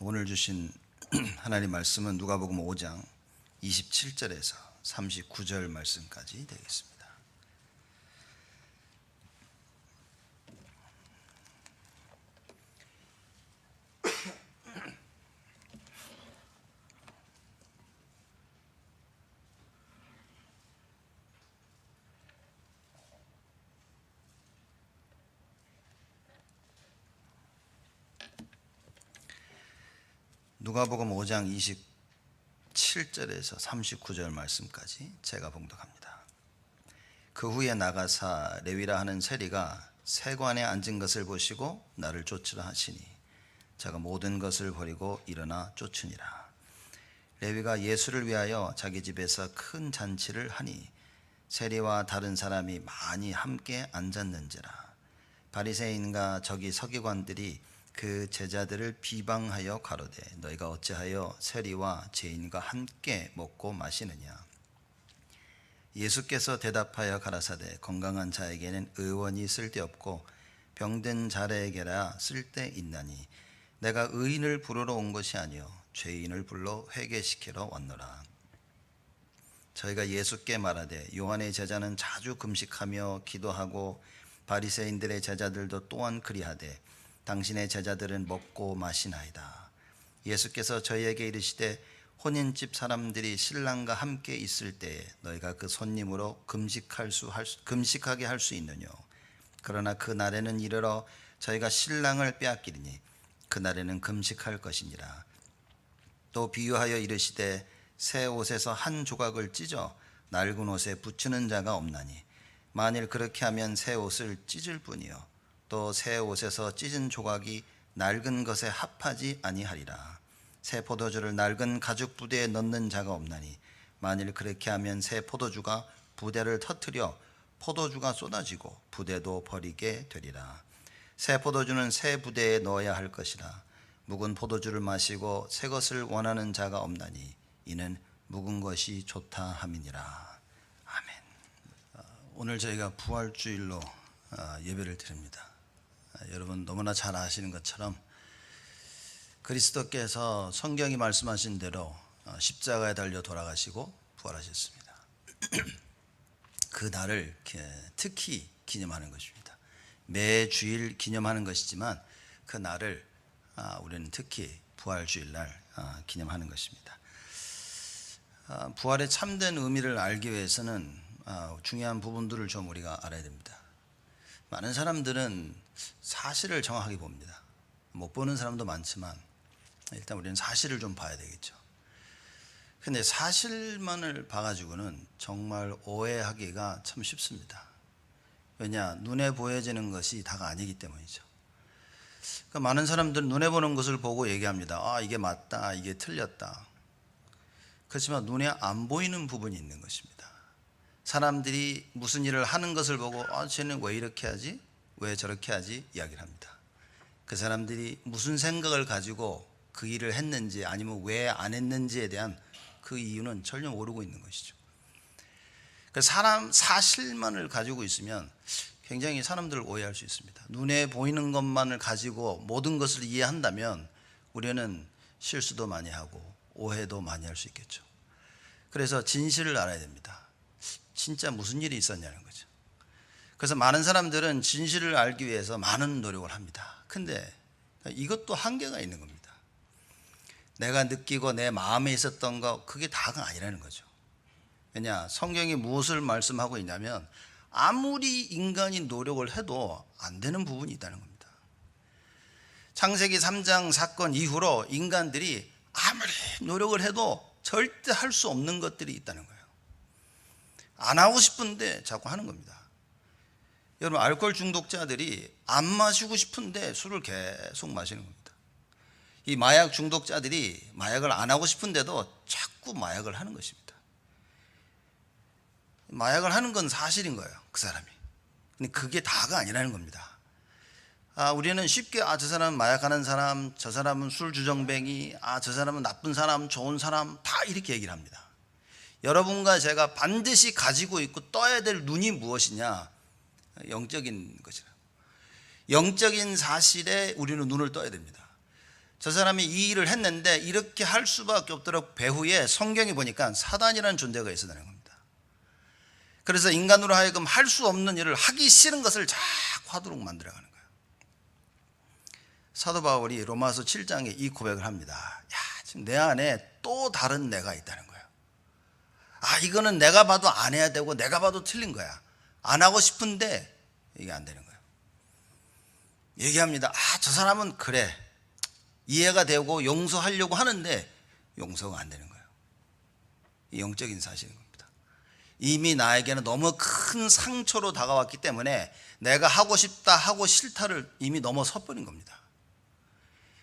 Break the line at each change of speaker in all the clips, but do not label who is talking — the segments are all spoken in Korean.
오늘 주신 하나님 말씀은 누가복음 5장 27절에서 39절 말씀까지 되겠습니다. 누가복음 5장 27절에서 39절 말씀까지 제가 봉독합니다. 그 후에 나가사 레위라 하는 세리가 세관에 앉은 것을 보시고 나를 쫓으라 하시니 제가 모든 것을 버리고 일어나 쫓으니라. 레위가 예수를 위하여 자기 집에서 큰 잔치를 하니 세리와 다른 사람이 많이 함께 앉았는지라. 바리새인과 저기 서기관들이 그 제자들을 비방하여 가로되 너희가 어찌하여 세리와 죄인과 함께 먹고 마시느냐. 예수께서 대답하여 가라사대 건강한 자에게는 의원이 쓸데없고 병든 자에게라 쓸데있나니 내가 의인을 부르러 온 것이 아니요 죄인을 불러 회개시키러 왔노라. 저희가 예수께 말하되 요한의 제자는 자주 금식하며 기도하고 바리새인들의 제자들도 또한 그리하되 당신의 제자들은 먹고 마시나이다. 예수께서 저희에게 이르시되 혼인집 사람들이 신랑과 함께 있을 때에 너희가 그 손님으로 금식하게 할 수 있느뇨. 그러나 그 날에는 이르러 저희가 신랑을 빼앗기리니 그 날에는 금식할 것이니라. 또 비유하여 이르시되 새 옷에서 한 조각을 찢어 낡은 옷에 붙이는 자가 없나니 만일 그렇게 하면 새 옷을 찢을 뿐이요 또 새 옷에서 찢은 조각이 낡은 것에 합하지 아니하리라. 새 포도주를 낡은 가죽 부대에 넣는 자가 없나니 만일 그렇게 하면 새 포도주가 부대를 터뜨려 포도주가 쏟아지고 부대도 버리게 되리라. 새 포도주는 새 부대에 넣어야 할 것이라. 묵은 포도주를 마시고 새 것을 원하는 자가 없나니 이는 묵은 것이 좋다 함이니라. 아멘. 오늘 저희가 부활주일로 예배를 드립니다. 여러분 너무나 잘 아시는 것처럼 그리스도께서 성경이 말씀하신 대로 십자가에 달려 돌아가시고 부활하셨습니다. 그 날을 특히 기념하는 것입니다. 매 주일 기념하는 것이지만 그 날을 우리는 특히 부활주일날 기념하는 것입니다. 부활의 참된 의미를 알기 위해서는 중요한 부분들을 좀 우리가 알아야 됩니다. 많은 사람들은 사실을 정확하게 봅니다. 못 보는 사람도 많지만 일단 우리는 사실을 좀 봐야 되겠죠. 근데 사실만을 봐가지고는 정말 오해하기가 참 쉽습니다. 왜냐? 눈에 보여지는 것이 다가 아니기 때문이죠. 그러니까 많은 사람들은 눈에 보는 것을 보고 얘기합니다. 이게 맞다, 이게 틀렸다. 그렇지만 눈에 안 보이는 부분이 있는 것입니다. 사람들이 무슨 일을 하는 것을 보고 쟤는 왜 이렇게 하지? 왜 저렇게 하지? 이야기를 합니다. 그 사람들이 무슨 생각을 가지고 그 일을 했는지 아니면 왜 안 했는지에 대한 그 이유는 전혀 모르고 있는 것이죠. 사실만을 가지고 있으면 굉장히 사람들을 오해할 수 있습니다. 눈에 보이는 것만을 가지고 모든 것을 이해한다면 우리는 실수도 많이 하고 오해도 많이 할 수 있겠죠. 그래서 진실을 알아야 됩니다. 진짜 무슨 일이 있었냐는 거죠. 그래서 많은 사람들은 진실을 알기 위해서 많은 노력을 합니다. 근데 이것도 한계가 있는 겁니다. 내가 느끼고 내 마음에 있었던 거 그게 다가 아니라는 거죠. 왜냐? 성경이 무엇을 말씀하고 있냐면 아무리 인간이 노력을 해도 안 되는 부분이 있다는 겁니다. 창세기 3장 사건 이후로 인간들이 아무리 노력을 해도 절대 할 수 없는 것들이 있다는 거예요. 안 하고 싶은데 자꾸 하는 겁니다. 여러분 알코올 중독자들이 안 마시고 싶은데 술을 계속 마시는 겁니다. 이 마약 중독자들이 마약을 안 하고 싶은데도 자꾸 마약을 하는 것입니다. 마약을 하는 건 사실인 거예요. 그 사람이. 근데 그게 다가 아니라는 겁니다. 우리는 쉽게 저 사람은 마약하는 사람, 저 사람은 술 주정뱅이, 저 사람은 나쁜 사람, 좋은 사람 다 이렇게 얘기를 합니다. 여러분과 제가 반드시 가지고 있고 떠야 될 눈이 무엇이냐? 영적인 것이라. 영적인 사실에 우리는 눈을 떠야 됩니다. 저 사람이 이 일을 했는데 이렇게 할 수밖에 없도록 배후에 성경에 보니까 사단이라는 존재가 있었다는 겁니다. 그래서 인간으로 하여금 할 수 없는 일을 하기 싫은 것을 자꾸 하도록 만들어가는 거예요. 사도 바울이 로마서 7장에 이 고백을 합니다. 야, 지금 내 안에 또 다른 내가 있다는 거예요. 아, 이거는 내가 봐도 안 해야 되고 내가 봐도 틀린 거야. 안 하고 싶은데 이게 안 되는 거예요. 얘기합니다. 아, 저 사람은 그래, 이해가 되고 용서하려고 하는데 용서가 안 되는 거예요. 이 영적인 사실인 겁니다. 이미 나에게는 너무 큰 상처로 다가왔기 때문에 내가 하고 싶다 하고 싫다를 이미 넘어서 버린 겁니다.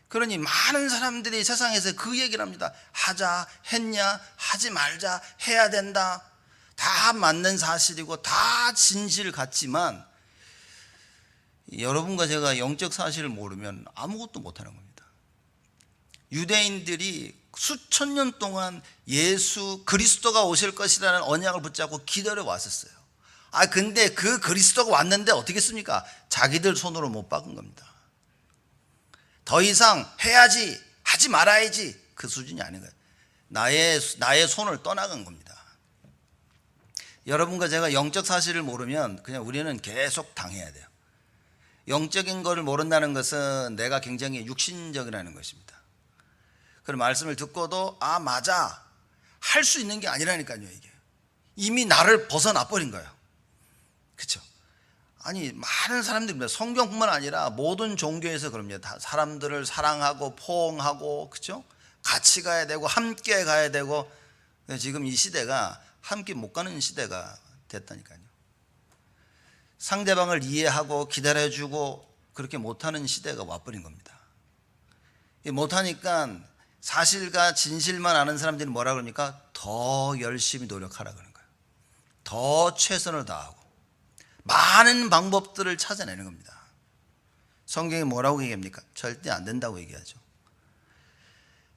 그러니 많은 사람들이 세상에서 그 얘기를 합니다. 하자, 했냐, 하지 말자, 해야 된다. 다 맞는 사실이고 다 진실 같지만 여러분과 제가 영적 사실을 모르면 아무것도 못하는 겁니다. 유대인들이 수천 년 동안 예수 그리스도가 오실 것이라는 언약을 붙잡고 기다려 왔었어요. 아, 근데 그 그리스도가 왔는데 어떻게 했습니까? 자기들 손으로 못 박은 겁니다. 더 이상 해야지, 하지 말아야지, 그 수준이 아닌 거예요. 나의 손을 떠나간 겁니다. 여러분과 제가 영적 사실을 모르면 그냥 우리는 계속 당해야 돼요. 영적인 것을 모른다는 것은 내가 굉장히 육신적이라는 것입니다. 그런 말씀을 듣고도 아, 맞아, 할 수 있는 게 아니라니까요. 이게 이미 나를 벗어나 버린 거예요. 그렇죠? 아니, 많은 사람들입니다. 성경뿐만 아니라 모든 종교에서 그럽니다. 사람들을 사랑하고 포옹하고, 그렇죠? 같이 가야 되고 함께 가야 되고. 지금 이 시대가 함께 못 가는 시대가 됐다니까요. 상대방을 이해하고 기다려주고 그렇게 못하는 시대가 와버린 겁니다. 못하니까 사실과 진실만 아는 사람들이 뭐라 그러니까 더 열심히 노력하라 그러는 거예요. 더 최선을 다하고 많은 방법들을 찾아내는 겁니다. 성경이 뭐라고 얘기합니까? 절대 안 된다고 얘기하죠.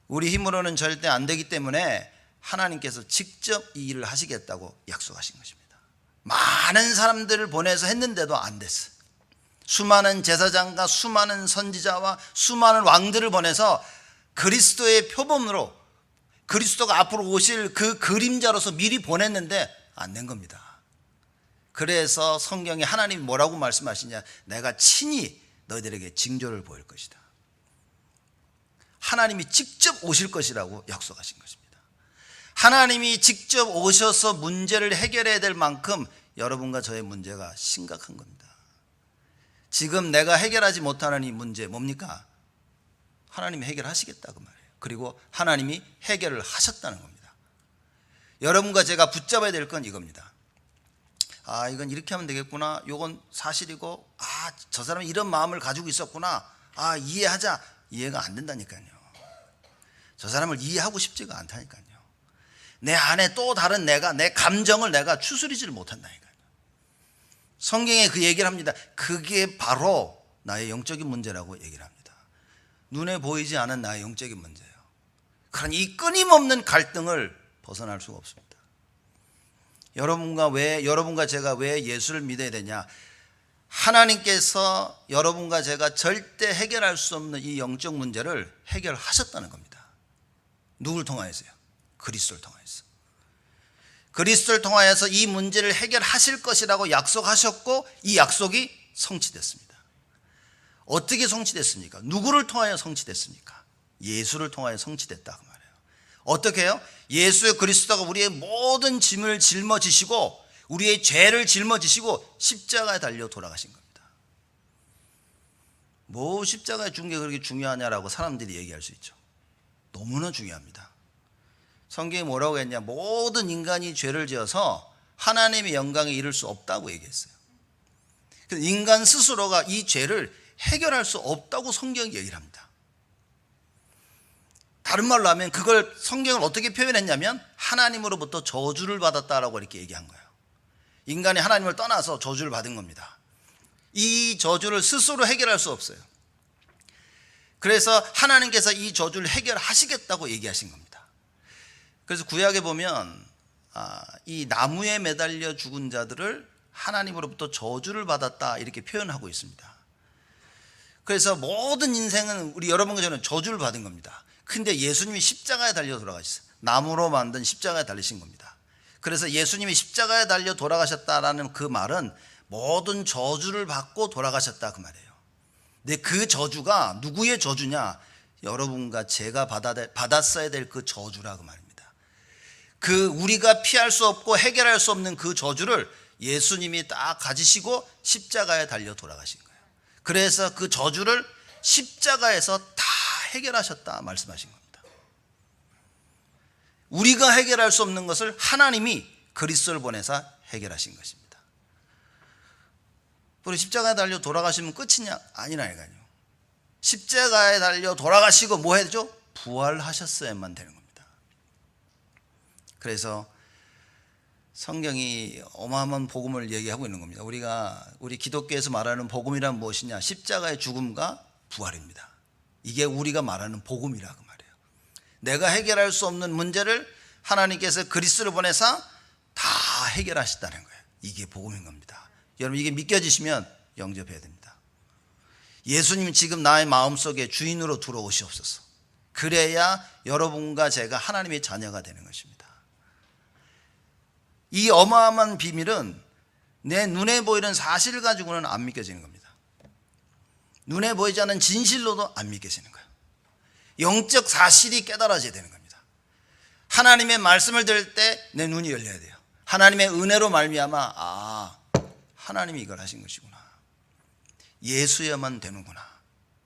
우리 힘으로는 절대 안 되기 때문에 하나님께서 직접 이 일을 하시겠다고 약속하신 것입니다. 많은 사람들을 보내서 했는데도 안 됐어요. 수많은 제사장과 수많은 선지자와 수많은 왕들을 보내서 그리스도의 표범으로 그리스도가 앞으로 오실 그 그림자로서 미리 보냈는데 안 된 겁니다. 그래서 성경에 하나님이 뭐라고 말씀하시냐? 내가 친히 너희들에게 징조를 보일 것이다. 하나님이 직접 오실 것이라고 약속하신 것입니다. 하나님이 직접 오셔서 문제를 해결해야 될 만큼 여러분과 저의 문제가 심각한 겁니다. 지금 내가 해결하지 못하는 이 문제 뭡니까? 하나님이 해결하시겠다고 말해요. 그리고 하나님이 해결을 하셨다는 겁니다. 여러분과 제가 붙잡아야 될 건 이겁니다. 아, 이건 이렇게 하면 되겠구나. 이건 사실이고, 아, 저 사람이 이런 마음을 가지고 있었구나. 아, 이해하자. 이해가 안 된다니까요. 저 사람을 이해하고 싶지가 않다니까요. 내 안에 또 다른 내가, 내 감정을 내가 추스리지를 못한다니까요. 성경에 그 얘기를 합니다. 그게 바로 나의 영적인 문제라고 얘기를 합니다. 눈에 보이지 않은 나의 영적인 문제예요. 그러니 이 끊임없는 갈등을 벗어날 수가 없습니다. 여러분과 제가 왜 예수를 믿어야 되냐? 하나님께서 여러분과 제가 절대 해결할 수 없는 이 영적 문제를 해결하셨다는 겁니다. 누굴 통하여서요? 그리스도를 통하여서. 그리스도를 통하여서 이 문제를 해결하실 것이라고 약속하셨고 이 약속이 성취됐습니다. 어떻게 성취됐습니까? 누구를 통하여 성취됐습니까? 예수를 통하여 성취됐다 그 말이에요. 어떻게 해요? 예수 그리스도가 우리의 모든 짐을 짊어지시고 우리의 죄를 짊어지시고 십자가에 달려 돌아가신 겁니다. 뭐 십자가에 죽는 게 그렇게 중요하냐라고 사람들이 얘기할 수 있죠. 너무나 중요합니다. 성경이 뭐라고 했냐? 모든 인간이 죄를 지어서 하나님의 영광에 이를 수 없다고 얘기했어요. 그래서 인간 스스로가 이 죄를 해결할 수 없다고 성경이 얘기를 합니다. 다른 말로 하면 그걸 성경을 어떻게 표현했냐면 하나님으로부터 저주를 받았다라고 이렇게 얘기한 거예요. 인간이 하나님을 떠나서 저주를 받은 겁니다. 이 저주를 스스로 해결할 수 없어요. 그래서 하나님께서 이 저주를 해결하시겠다고 얘기하신 겁니다. 그래서 구약에 보면 이 나무에 매달려 죽은 자들을 하나님으로부터 저주를 받았다 이렇게 표현하고 있습니다. 그래서 모든 인생은 우리 여러분과 저는 저주를 받은 겁니다. 근데 예수님이 십자가에 달려 돌아가셨어요. 나무로 만든 십자가에 달리신 겁니다. 그래서 예수님이 십자가에 달려 돌아가셨다라는 그 말은 모든 저주를 받고 돌아가셨다 그 말이에요. 근데 그 저주가 누구의 저주냐? 여러분과 제가 받았어야 될 그 저주라 그 말입니다. 그 우리가 피할 수 없고 해결할 수 없는 그 저주를 예수님이 딱 가지시고 십자가에 달려 돌아가신 거예요. 그래서 그 저주를 십자가에서 다 해결하셨다 말씀하신 겁니다. 우리가 해결할 수 없는 것을 하나님이 그리스도를 보내서 해결하신 것입니다. 우리 십자가에 달려 돌아가시면 끝이냐? 아니라니까요. 십자가에 달려 돌아가시고 뭐 해야죠? 부활하셨어야만 되는 겁니다. 그래서 성경이 어마어마한 복음을 얘기하고 있는 겁니다. 우리 기독교에서 말하는 복음이란 무엇이냐? 십자가의 죽음과 부활입니다. 이게 우리가 말하는 복음이라 그 말이에요. 내가 해결할 수 없는 문제를 하나님께서 그리스도를 보내서 다 해결하셨다는 거예요. 이게 복음인 겁니다. 여러분 이게 믿겨지시면 영접해야 됩니다. 예수님 지금 나의 마음속에 주인으로 들어오시옵소서. 그래야 여러분과 제가 하나님의 자녀가 되는 것입니다. 이 어마어마한 비밀은 내 눈에 보이는 사실 가지고는 안 믿겨지는 겁니다. 눈에 보이지 않는 진실로도 안 믿겨지는 거예요. 영적 사실이 깨달아져야 되는 겁니다. 하나님의 말씀을 들을 때 내 눈이 열려야 돼요. 하나님의 은혜로 말미암아 하나님이 이걸 하신 것이구나. 예수여만 되는구나.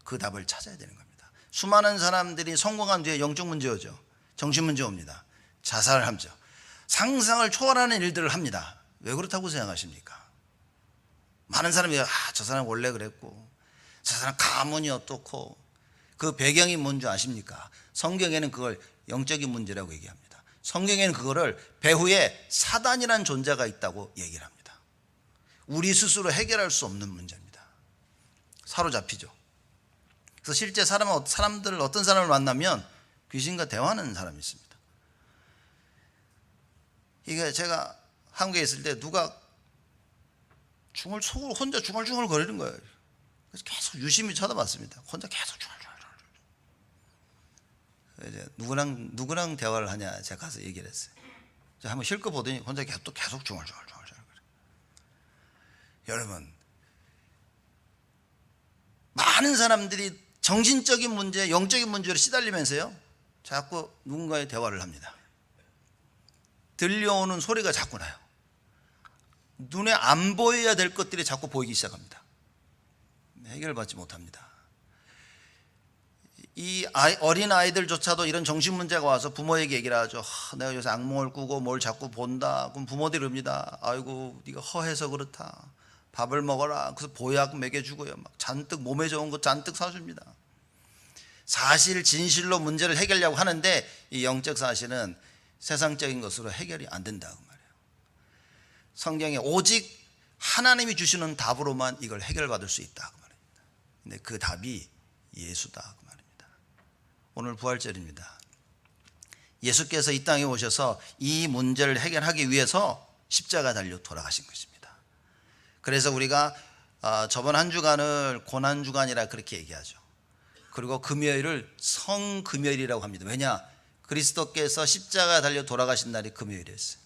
그 답을 찾아야 되는 겁니다. 수많은 사람들이 성공한 뒤에 영적 문제 오죠. 정신 문제 옵니다. 자살을 하죠. 상상을 초월하는 일들을 합니다. 왜 그렇다고 생각하십니까? 많은 사람이 저 사람 원래 그랬고 저 사람 가문이 어떻고 그 배경이 뭔지 아십니까? 성경에는 그걸 영적인 문제라고 얘기합니다. 성경에는 그거를 배후에 사단이라는 존재가 있다고 얘기를 합니다. 우리 스스로 해결할 수 없는 문제입니다. 사로잡히죠. 그래서 실제 사람들을 어떤 사람을 만나면 귀신과 대화하는 사람이 있습니다. 이게 제가 한국에 있을 때 누가 속으로 혼자 중얼중얼 거리는 거예요. 그래서 계속 유심히 쳐다봤습니다. 혼자 계속 중얼중얼. 이제 누구랑 대화를 하냐 제가 가서 얘기를 했어요. 제가 한번 실컷 보더니 혼자 계속 중얼중얼. 여러분 많은 사람들이 정신적인 문제, 영적인 문제로 시달리면서요 자꾸 누군가의 대화를 합니다. 들려오는 소리가 자꾸 나요. 눈에 안 보여야 될 것들이 자꾸 보이기 시작합니다. 해결받지 못합니다. 이 어린 아이들조차도 이런 정신 문제가 와서 부모에게 얘기를 하죠. 내가 요새 악몽을 꾸고 뭘 자꾸 본다. 그럼 부모들이 럽니다. 아이고 네가 허해서 그렇다. 밥을 먹어라. 그래서 보약 먹여주고요. 막 잔뜩 몸에 좋은 거 잔뜩 사줍니다. 사실 진실로 문제를 해결하려고 하는데 이 영적 사실은 세상적인 것으로 해결이 안 된다고 말이에요. 성경에 오직 하나님이 주시는 답으로만 이걸 해결받을 수 있다고 말입니다. 근데 그 답이 예수다 그 말입니다. 오늘 부활절입니다. 예수께서 이 땅에 오셔서 이 문제를 해결하기 위해서 십자가 달려 돌아가신 것입니다. 그래서 우리가 저번 한 주간을 고난주간이라 그렇게 얘기하죠. 그리고 금요일을 성금요일이라고 합니다. 왜냐? 그리스도께서 십자가에 달려 돌아가신 날이 금요일이었어요.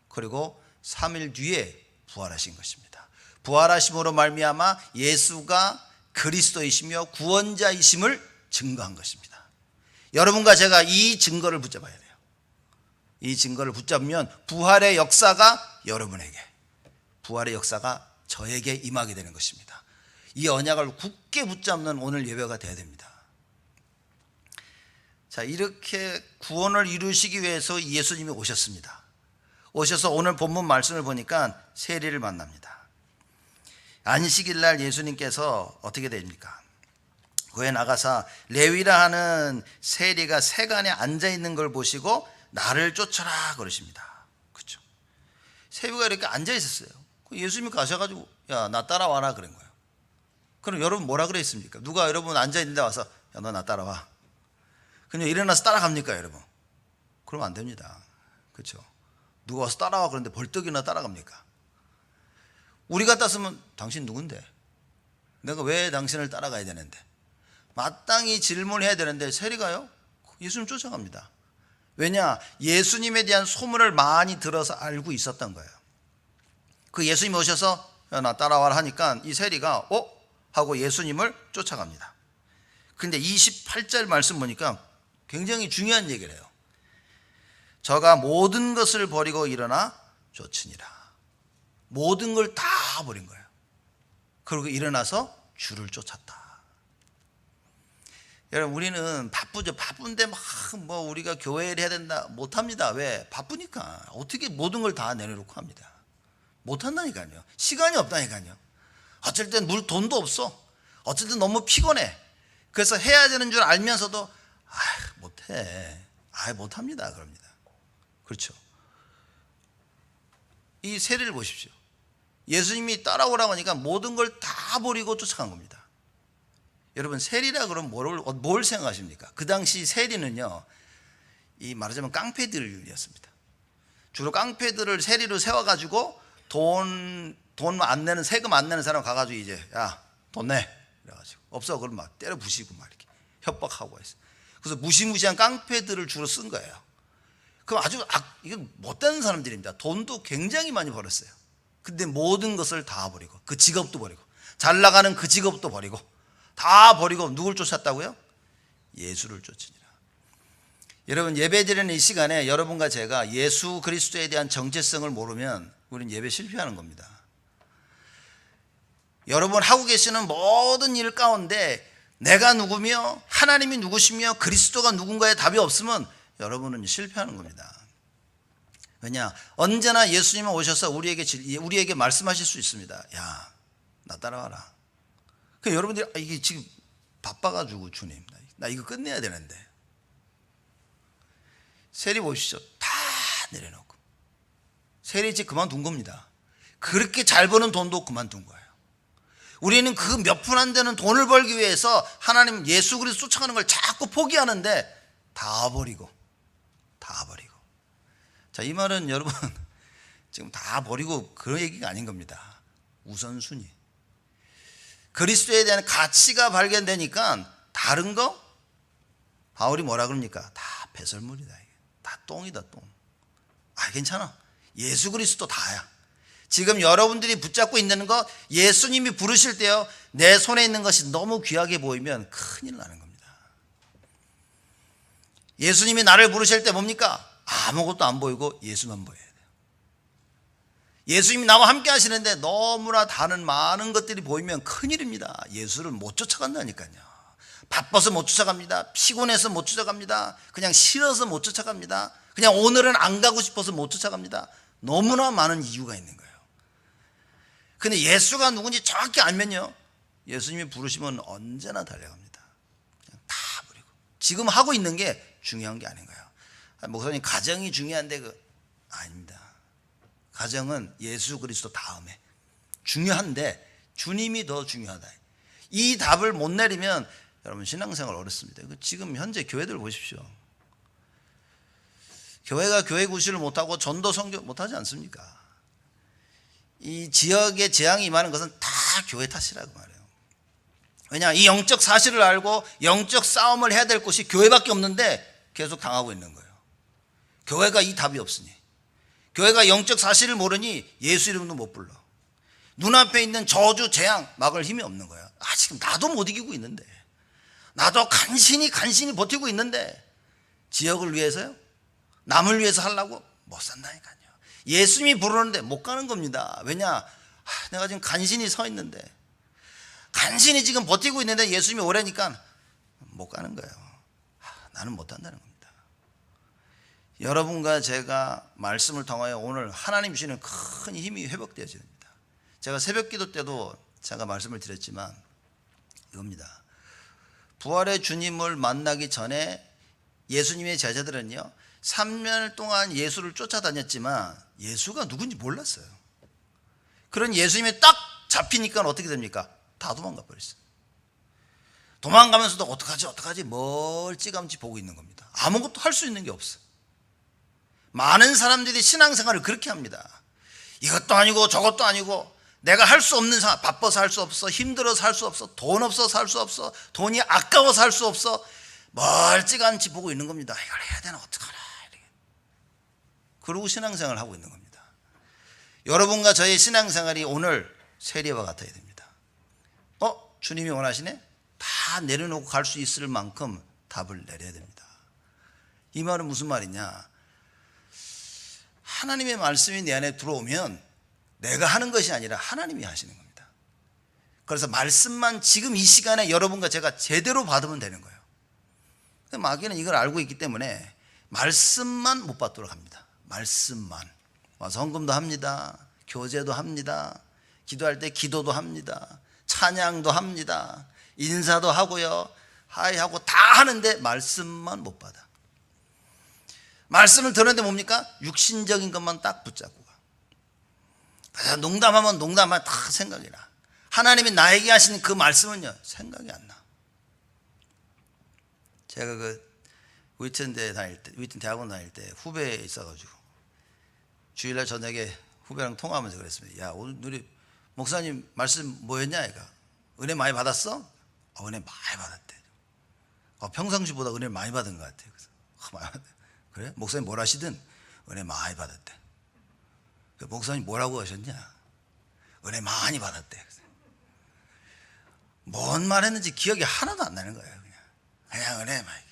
그리고 3일 뒤에 부활하신 것입니다. 부활하심으로 말미암아 예수가 그리스도이시며 구원자이심을 증거한 것입니다. 여러분과 제가 이 증거를 붙잡아야 돼요. 이 증거를 붙잡으면 부활의 역사가 여러분에게, 부활의 역사가 저에게 임하게 되는 것입니다. 이 언약을 굳게 붙잡는 오늘 예배가 되어야 됩니다. 자, 이렇게 구원을 이루시기 위해서 예수님이 오셨습니다. 오셔서 오늘 본문 말씀을 보니까 세리를 만납니다. 안식일 날 예수님께서 어떻게 됩니까? 그에 나가사 레위라 하는 세리가 세간에 앉아 있는 걸 보시고 나를 쫓아라 그러십니다. 그렇죠? 세리가 이렇게 앉아 있었어요. 예수님이 가셔가지고 야, 나 따라와라 그런 거예요. 그럼 여러분 뭐라 그랬습니까? 누가 여러분 앉아 있는데 와서 야, 너 나 따라와. 그냥 일어나서 따라갑니까, 여러분? 그러면 안 됩니다. 그렇죠? 누가 와서 따라와 그런데 벌떡이나 따라갑니까? 우리 같았으면 당신 누군데? 내가 왜 당신을 따라가야 되는데? 마땅히 질문해야 되는데 세리가요? 예수님 쫓아갑니다. 왜냐? 예수님에 대한 소문을 많이 들어서 알고 있었던 거예요. 그 예수님이 오셔서 야, 나 따라와라 하니까 이 세리가 하고 예수님을 쫓아갑니다. 근데 28절 말씀 보니까 굉장히 중요한 얘기를 해요. 저가 모든 것을 버리고 일어나 쫓으니라. 모든 걸 다 버린 거예요. 그리고 일어나서 주를 쫓았다. 여러분, 우리는 바쁘죠. 바쁜데 막 우리가 교회를 해야 된다 못합니다. 왜? 바쁘니까. 어떻게 모든 걸 다 내려놓고 합니다. 못한다니까요. 시간이 없다니까요. 어쩔 땐 돈도 없어. 어쩔 땐 너무 피곤해. 그래서 해야 되는 줄 알면서도 못해. 못합니다. 그럽니다. 그렇죠. 이 세리를 보십시오. 예수님이 따라오라고 하니까 모든 걸 다 버리고 쫓아간 겁니다. 여러분, 세리라 그러면 뭘 생각하십니까? 그 당시 세리는요, 이 말하자면 깡패들이었습니다. 주로 깡패들을 세리로 세워가지고 돈 안 내는, 세금 안 내는 사람 가가지고 이제 야, 돈 내. 그래가지고 없어. 그럼 막 때려 부시고 막 이렇게 협박하고 했어요. 그래서 무시무시한 깡패들을 주로 쓴 거예요. 그럼 아주 이건 못된 사람들입니다. 돈도 굉장히 많이 벌었어요. 근데 모든 것을 다 버리고, 그 직업도 버리고, 잘 나가는 그 직업도 버리고, 다 버리고 누굴 쫓았다고요? 예수를 쫓으니라. 여러분, 예배드리는 이 시간에 여러분과 제가 예수 그리스도에 대한 정체성을 모르면 우리는 예배 실패하는 겁니다. 여러분 하고 계시는 모든 일 가운데 내가 누구며 하나님이 누구시며 그리스도가 누군가의 답이 없으면 여러분은 실패하는 겁니다. 왜냐? 언제나 예수님은 오셔서 우리에게 말씀하실 수 있습니다. 야, 나 따라와라. 그 여러분들이 이게 지금 바빠가지고 주님, 나 이거 끝내야 되는데. 세리 보시죠. 다 내려놓고. 세리 이제 그만둔 겁니다. 그렇게 잘 버는 돈도 그만둔 거예요. 우리는 그 몇 푼 안 되는 돈을 벌기 위해서 하나님 예수 그리스도 쫓아가는 걸 자꾸 포기하는데 다 버리고. 자, 이 말은 여러분 지금 다 버리고 그런 얘기가 아닌 겁니다. 우선순위. 그리스도에 대한 가치가 발견되니까 다른 거 바울이 뭐라 그럽니까? 다 배설물이다. 다 똥이다, 똥. 괜찮아. 예수 그리스도 다야. 지금 여러분들이 붙잡고 있는 거 예수님이 부르실 때요, 내 손에 있는 것이 너무 귀하게 보이면 큰일 나는 겁니다. 예수님이 나를 부르실 때 뭡니까? 아무것도 안 보이고 예수만 보여야 돼요. 예수님이 나와 함께 하시는데 너무나 다른 많은 것들이 보이면 큰일입니다. 예수를 못 쫓아간다니까요. 바빠서 못 쫓아갑니다. 피곤해서 못 쫓아갑니다. 그냥 싫어서 못 쫓아갑니다. 그냥 오늘은 안 가고 싶어서 못 쫓아갑니다. 너무나 많은 이유가 있는 거예요. 근데 예수가 누군지 정확히 알면요, 예수님이 부르시면 언제나 달려갑니다. 그냥 다 버리고. 지금 하고 있는 게 중요한 게 아닌 거예요. 목사님, 가정이 중요한데 아닙니다. 가정은 예수 그리스도 다음에 중요한데 주님이 더 중요하다. 이 답을 못 내리면 여러분 신앙생활 어렵습니다. 지금 현재 교회들 보십시오. 교회가 교회 구실을 못하고 전도 선교 못하지 않습니까? 이 지역에 재앙이 임하는 것은 다 교회 탓이라고 말해요. 왜냐? 이 영적 사실을 알고 영적 싸움을 해야 될 곳이 교회밖에 없는데 계속 당하고 있는 거예요. 교회가 이 답이 없으니, 교회가 영적 사실을 모르니 예수 이름도 못 불러. 눈앞에 있는 저주 재앙 막을 힘이 없는 거예요. 지금 나도 못 이기고 있는데, 나도 간신히 버티고 있는데 지역을 위해서요? 남을 위해서 하려고 못 산다니까요. 예수님이 부르는데 못 가는 겁니다. 왜냐? 내가 지금 간신히 서 있는데, 간신히 지금 버티고 있는데 예수님이 오라니까 못 가는 거예요. 나는 못 한다는 겁니다. 여러분과 제가 말씀을 통하여 오늘 하나님 주시는 큰 힘이 회복되어야 됩니다. 제가 새벽 기도 때도 제가 말씀을 드렸지만 이겁니다. 부활의 주님을 만나기 전에 예수님의 제자들은요, 3년 동안 예수를 쫓아다녔지만 예수가 누군지 몰랐어요. 그런 예수님이 딱 잡히니까 어떻게 됩니까? 다 도망가 버렸어요. 도망가면서도 어떡하지 멀찌감치 보고 있는 겁니다. 아무것도 할 수 있는 게 없어요. 많은 사람들이 신앙생활을 그렇게 합니다. 이것도 아니고 저것도 아니고 내가 할 수 없는 상황, 바빠서 할 수 없어, 힘들어서 할 수 없어, 돈 없어서 할 수 없어, 돈이 아까워서 할 수 없어, 멀찌감치 보고 있는 겁니다. 이걸 해야 되나 어떡하나. 그러고 신앙생활을 하고 있는 겁니다. 여러분과 저의 신앙생활이 오늘 세리와 같아야 됩니다. 주님이 원하시네? 다 내려놓고 갈 수 있을 만큼 답을 내려야 됩니다. 이 말은 무슨 말이냐? 하나님의 말씀이 내 안에 들어오면 내가 하는 것이 아니라 하나님이 하시는 겁니다. 그래서 말씀만 지금 이 시간에 여러분과 제가 제대로 받으면 되는 거예요. 마귀는 이걸 알고 있기 때문에 말씀만 못 받도록 합니다. 말씀만. 성금도 합니다. 교제도 합니다. 기도할 때 기도도 합니다. 찬양도 합니다. 인사도 하고요. 하이하고 다 하는데 말씀만 못 받아. 말씀을 들었는데 뭡니까? 육신적인 것만 딱 붙잡고 가. 농담하면 농담만 다 생각이 나. 하나님이 나에게 하시는 그 말씀은요, 생각이 안 나. 제가 위튼 대학원 다닐 때 후배에 있어가지고 주일날 저녁에 후배랑 통화하면서 그랬습니다. 야, 오늘 우리 목사님 말씀 뭐였냐? 얘가 은혜 많이 받았어? 은혜 많이 받았대. 평상시보다 은혜 많이 받은 것 같아요. 그래서 많이 받았대. 그래? 목사님 뭘 하시든 은혜 많이 받았대. 목사님 뭐라고 하셨냐? 은혜 많이 받았대. 뭔 말 했는지 기억이 하나도 안 나는 거예요. 그냥 은혜 많이.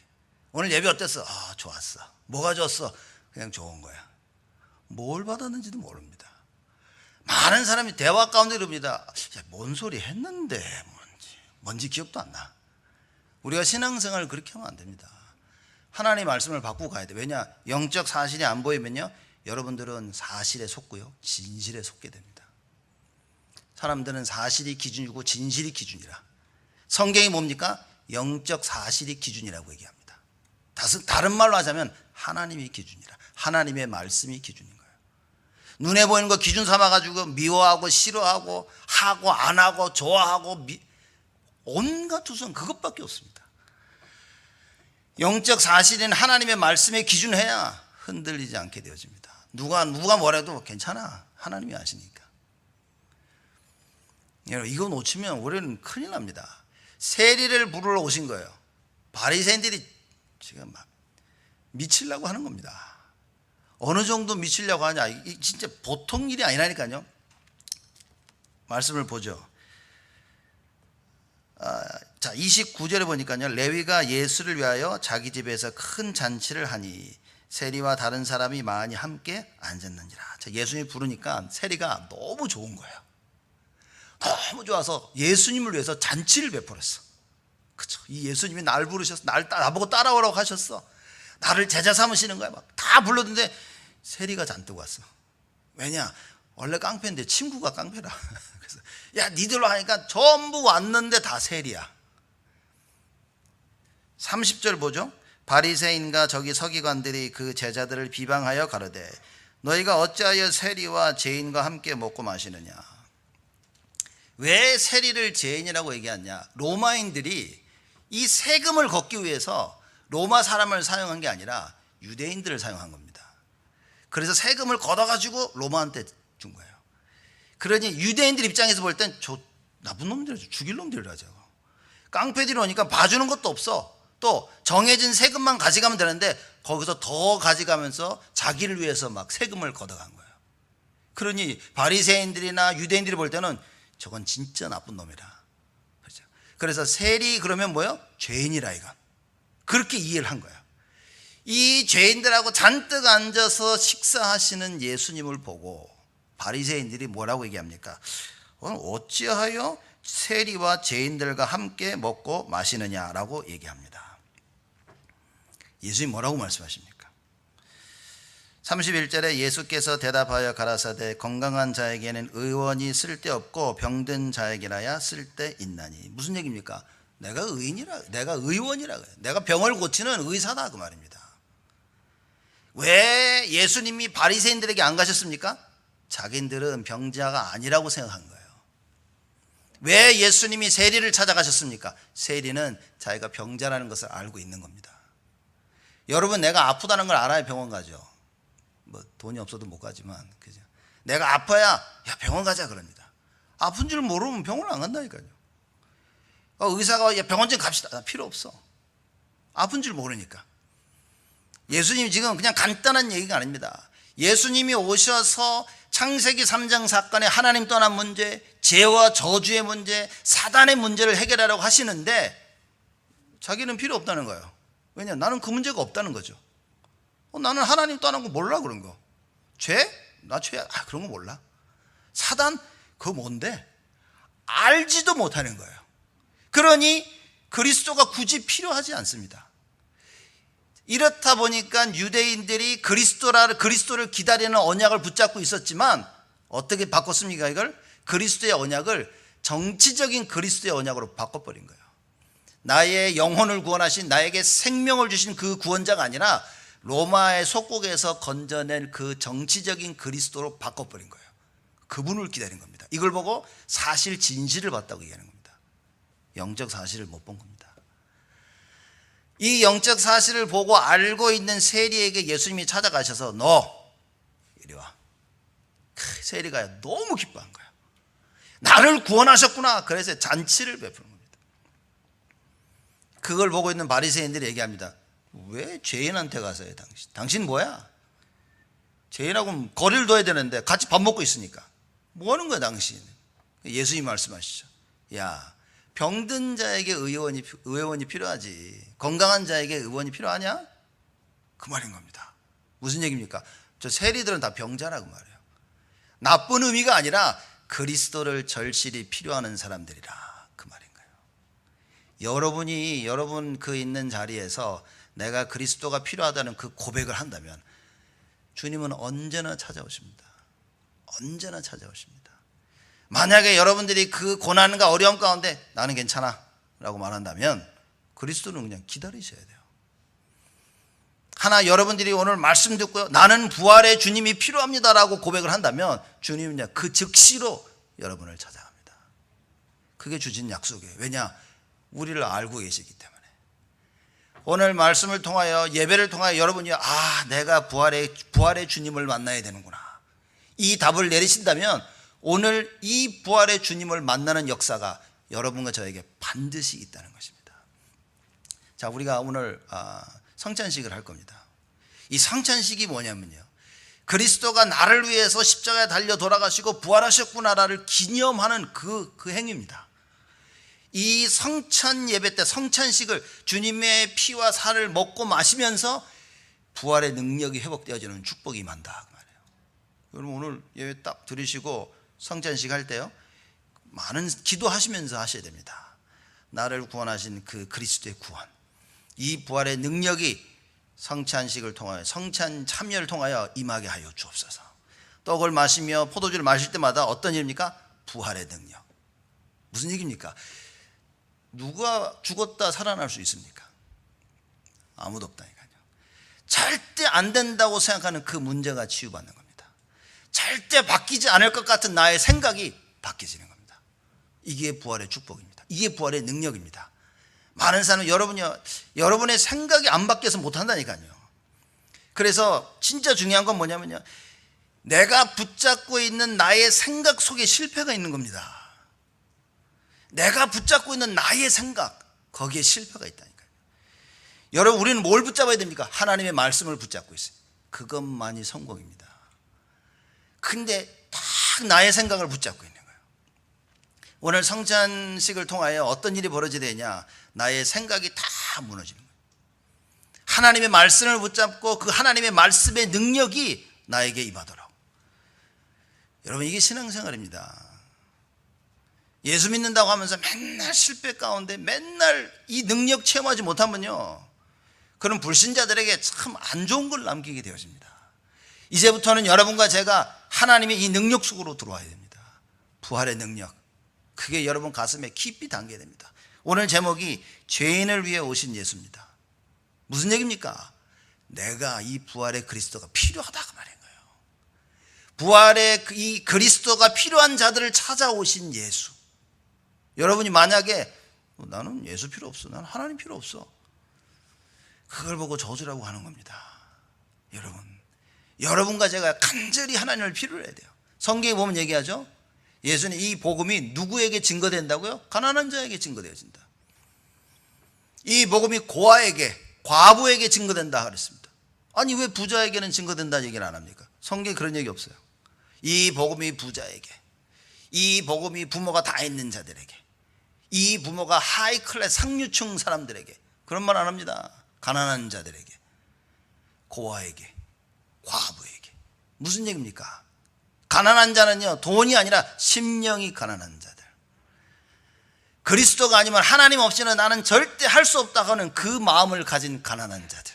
오늘 예배 어땠어? 좋았어. 뭐가 좋았어? 그냥 좋은 거야. 뭘 받았는지도 모릅니다. 많은 사람이 대화 가운데 이럽니다. 뭔 소리 했는데 뭔지 기억도 안 나. 우리가 신앙생활을 그렇게 하면 안 됩니다. 하나님의 말씀을 바꾸고 가야 돼. 왜냐? 영적 사실이 안 보이면요, 여러분들은 사실에 속고요, 진실에 속게 됩니다. 사람들은 사실이 기준이고 진실이 기준이라. 성경이 뭡니까? 영적 사실이 기준이라고 얘기합니다. 다른 말로 하자면 하나님이 기준이라. 하나님의 말씀이 기준인 거예요. 눈에 보이는 거 기준 삼아가지고 미워하고 싫어하고 하고 안 하고 좋아하고 온갖 투성 그것밖에 없습니다. 영적 사실인 하나님의 말씀에 기준해야 흔들리지 않게 되어집니다. 누가 뭐래도 괜찮아. 하나님이 아시니까. 여러분, 이거 놓치면 우리는 큰일 납니다. 세리를 부르러 오신 거예요. 바리새인들이 지금 막 미치려고 하는 겁니다. 어느 정도 미치려고 하냐? 이 진짜 보통 일이 아니라니까요. 말씀을 보죠. 자, 29절에 보니까요, 레위가 예수를 위하여 자기 집에서 큰 잔치를 하니 세리와 다른 사람이 많이 함께 앉았느니라. 자, 예수님이 부르니까 세리가 너무 좋은 거예요. 너무 좋아서 예수님을 위해서 잔치를 베풀었어. 그쵸? 이 예수님이 날 부르셨어. 나보고 따라오라고 하셨어. 나를 제자 삼으시는 거야. 막 다 불렀는데 세리가 잔뜩 왔어. 왜냐? 원래 깡패인데 친구가 깡패라. 그래서 야, 니들로 하니까 전부 왔는데 다 세리야. 30절 보죠. 바리새인과 저기 서기관들이 그 제자들을 비방하여 가로되 너희가 어찌하여 세리와 죄인과 함께 먹고 마시느냐. 왜 세리를 죄인이라고 얘기하냐? 로마인들이 이 세금을 걷기 위해서 로마 사람을 사용한 게 아니라 유대인들을 사용한 겁니다. 그래서 세금을 걷어가지고 로마한테 준 거예요. 그러니 유대인들 입장에서 볼 땐 저 나쁜 놈들이죠. 죽일 놈들이라죠. 깡패들이 오니까 봐주는 것도 없어. 또 정해진 세금만 가져가면 되는데 거기서 더 가져가면서 자기를 위해서 막 세금을 걷어간 거예요. 그러니 바리새인들이나 유대인들이 볼 때는 저건 진짜 나쁜 놈이라. 그렇죠? 그래서 세리 그러면 뭐예요? 죄인이라 이건. 그렇게 이해를 한 거예요. 이 죄인들하고 잔뜩 앉아서 식사하시는 예수님을 보고 바리새인들이 뭐라고 얘기합니까? 어찌하여 세리와 죄인들과 함께 먹고 마시느냐라고 얘기합니다. 예수님 뭐라고 말씀하십니까? 31절에 예수께서 대답하여 가라사대 건강한 자에게는 의원이 쓸데없고 병든 자에게라야 쓸데있나니. 무슨 얘기입니까? 내가 의인이라, 내가 의원이라 그래. 내가 병을 고치는 의사다 그 말입니다. 왜 예수님이 바리새인들에게 안 가셨습니까? 자기들은 병자가 아니라고 생각한 거예요. 왜 예수님이 세리를 찾아가셨습니까? 세리는 자기가 병자라는 것을 알고 있는 겁니다. 여러분, 내가 아프다는 걸 알아야 병원 가죠. 뭐 돈이 없어도 못 가지만, 그죠? 내가 아파야 야 병원 가자 그럽니다. 아픈 줄 모르면 병원 안 간다니까요. 의사가 병원 좀 갑시다. 필요 없어. 아픈 줄 모르니까. 예수님 지금 그냥 간단한 얘기가 아닙니다. 예수님이 오셔서 창세기 3장 사건에 하나님 떠난 문제, 죄와 저주의 문제, 사단의 문제를 해결하려고 하시는데 자기는 필요 없다는 거예요. 왜냐? 나는 그 문제가 없다는 거죠. 나는 하나님 떠난 거 몰라 그런 거. 죄? 나 죄야. 그런 거 몰라. 사단? 그거 뭔데? 알지도 못하는 거예요. 그러니 그리스도가 굳이 필요하지 않습니다. 이렇다 보니까 유대인들이 그리스도를 기다리는 언약을 붙잡고 있었지만 어떻게 바꿨습니까? 이걸 그리스도의 언약을 정치적인 그리스도의 언약으로 바꿔버린 거예요. 나의 영혼을 구원하신, 나에게 생명을 주신 그 구원자가 아니라 로마의 속국에서 건져낸 그 정치적인 그리스도로 바꿔버린 거예요. 그분을 기다린 겁니다. 이걸 보고 사실 진실을 봤다고 얘기하는 겁니다. 영적 사실을 못 본 겁니다. 이 영적 사실을 보고 알고 있는 세리에게 예수님이 찾아가셔서 너 이리 와. 세리가 너무 기뻐한 거야. 나를 구원하셨구나. 그래서 잔치를 베푸는 겁니다. 그걸 보고 있는 바리새인들이 얘기합니다. 왜 죄인한테 가서요? 당신 뭐야? 죄인하고는 거리를 둬야 되는데 같이 밥 먹고 있으니까 뭐 하는 거야 당신? 예수님 말씀하시죠. 야, 병든 자에게 의원이 필요하지 건강한 자에게 의원이 필요하냐? 그 말인 겁니다. 무슨 얘기입니까? 저 세리들은 다 병자라고 말해요. 나쁜 의미가 아니라 그리스도를 절실히 필요하는 사람들이라 그 말인 거예요. 여러분 그 있는 자리에서 내가 그리스도가 필요하다는 그 고백을 한다면 주님은 언제나 찾아오십니다. 언제나 찾아오십니다. 만약에 여러분들이 그 고난과 어려움 가운데 나는 괜찮아 라고 말한다면 그리스도는 그냥 기다리셔야 돼요. 하나 여러분들이 오늘 말씀 듣고요, 나는 부활의 주님이 필요합니다 라고 고백을 한다면 주님은 그냥 그 즉시로 여러분을 찾아갑니다. 그게 주신 약속이에요. 왜냐? 우리를 알고 계시기 때문에. 오늘 말씀을 통하여, 예배를 통하여 여러분이 내가 부활의 주님을 만나야 되는구나, 이 답을 내리신다면 오늘 이 부활의 주님을 만나는 역사가 여러분과 저에게 반드시 있다는 것입니다. 자, 우리가 오늘 성찬식을 할 겁니다. 이 성찬식이 뭐냐면요, 그리스도가 나를 위해서 십자가에 달려 돌아가시고 부활하셨구나를 기념하는 그 행위입니다. 이 성찬 예배 때 성찬식을 주님의 피와 살을 먹고 마시면서 부활의 능력이 회복되어지는 축복이 임한다 그 말이에요. 여러분 오늘 예배 딱 들으시고 성찬식 할 때요, 많은 기도하시면서 하셔야 됩니다. 나를 구원하신 그 그리스도의 구원, 이 부활의 능력이 성찬식을 통하여, 성찬 참여를 통하여 임하게 하여 주옵소서. 떡을 마시며 포도주를 마실 때마다 어떤 일입니까? 부활의 능력. 무슨 얘기입니까? 누가 죽었다 살아날 수 있습니까? 아무도 없다니까요. 절대 안 된다고 생각하는 그 문제가 치유받는 겁니다. 절대 바뀌지 않을 것 같은 나의 생각이 바뀌어지는 겁니다. 이게 부활의 축복입니다. 이게 부활의 능력입니다. 많은 사람은 여러분의 생각이 안 바뀌어서 못한다니까요. 그래서 진짜 중요한 건 뭐냐면요, 내가 붙잡고 있는 나의 생각 속에 실패가 있는 겁니다. 내가 붙잡고 있는 나의 생각, 거기에 실패가 있다니까요. 여러분, 우리는 뭘 붙잡아야 됩니까? 하나님의 말씀을 붙잡고 있어요. 그것만이 성공입니다. 근데 딱 나의 생각을 붙잡고 있는 거예요. 오늘 성찬식을 통하여 어떤 일이 벌어지느냐, 나의 생각이 다 무너지는 거예요. 하나님의 말씀을 붙잡고 그 하나님의 말씀의 능력이 나에게 임하도록. 여러분, 이게 신앙생활입니다. 예수 믿는다고 하면서 맨날 실패 가운데 맨날 이 능력 체험하지 못하면요, 그런 불신자들에게 참 안 좋은 걸 남기게 되어집니다. 이제부터는 여러분과 제가 하나님의 이 능력 속으로 들어와야 됩니다. 부활의 능력, 그게 여러분 가슴에 깊이 담겨야 됩니다. 오늘 제목이 죄인을 위해 오신 예수입니다. 무슨 얘기입니까? 내가 이 부활의 그리스도가 필요하다 그 말인 거예요. 부활의 이 그리스도가 필요한 자들을 찾아오신 예수. 여러분이 만약에 나는 예수 필요 없어, 나는 하나님 필요 없어, 그걸 보고 저주라고 하는 겁니다. 여러분과 제가 간절히 하나님을 필요로 해야 돼요. 성경에 보면 얘기하죠, 예수님 이 복음이 누구에게 증거된다고요? 가난한 자에게 증거되어진다. 이 복음이 고아에게, 과부에게 증거된다 그랬습니다. 아니 왜 부자에게는 증거된다는 얘기를 안 합니까? 성경에 그런 얘기 없어요. 이 복음이 부자에게, 이 복음이 부모가 다 있는 자들에게, 이 부모가 하이클래스 상류층 사람들에게, 그런 말 안 합니다. 가난한 자들에게, 고아에게, 과부에게. 무슨 얘기입니까? 가난한 자는요, 돈이 아니라 심령이 가난한 자들, 그리스도가 아니면 하나님 없이는 나는 절대 할 수 없다 하는 그 마음을 가진 가난한 자들,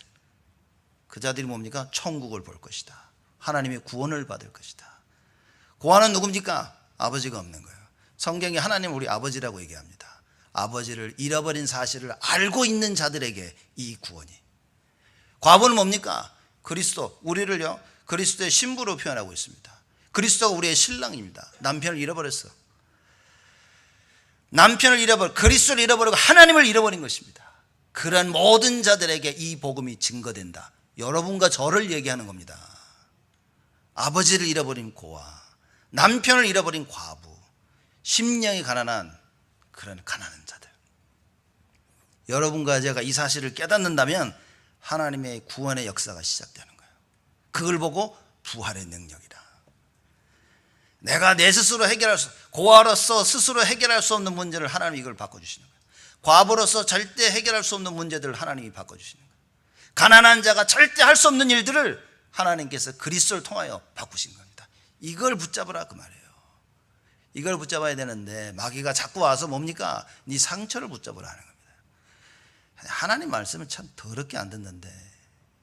그 자들이 뭡니까? 천국을 볼 것이다. 하나님의 구원을 받을 것이다. 고아는 누굽니까? 아버지가 없는 거예요. 성경이 하나님 우리 아버지라고 얘기합니다. 아버지를 잃어버린 사실을 알고 있는 자들에게 이 구원이. 과부는 뭡니까? 그리스도, 우리를요 그리스도의 신부로 표현하고 있습니다. 그리스도가 우리의 신랑입니다. 남편을 잃어버렸어. 남편을 잃어버려, 그리스도를 잃어버리고 하나님을 잃어버린 것입니다. 그런 모든 자들에게 이 복음이 증거된다. 여러분과 저를 얘기하는 겁니다. 아버지를 잃어버린 고아, 남편을 잃어버린 과부, 심령이 가난한 그런 가난한 자들. 여러분과 제가 이 사실을 깨닫는다면 하나님의 구원의 역사가 시작되는 거예요. 그걸 보고 부활의 능력이다. 내가 내 스스로 해결할 수, 고아로서 스스로 해결할 수 없는 문제를 하나님이 이걸 바꿔주시는 거예요. 과부로서 절대 해결할 수 없는 문제들을 하나님이 바꿔주시는 거예요. 가난한 자가 절대 할 수 없는 일들을 하나님께서 그리스도를 통하여 바꾸신 겁니다. 이걸 붙잡으라 그 말이에요. 이걸 붙잡아야 되는데 마귀가 자꾸 와서 뭡니까? 네 상처를 붙잡으라 하는 겁니다. 하나님 말씀은 참 더럽게 안 듣는데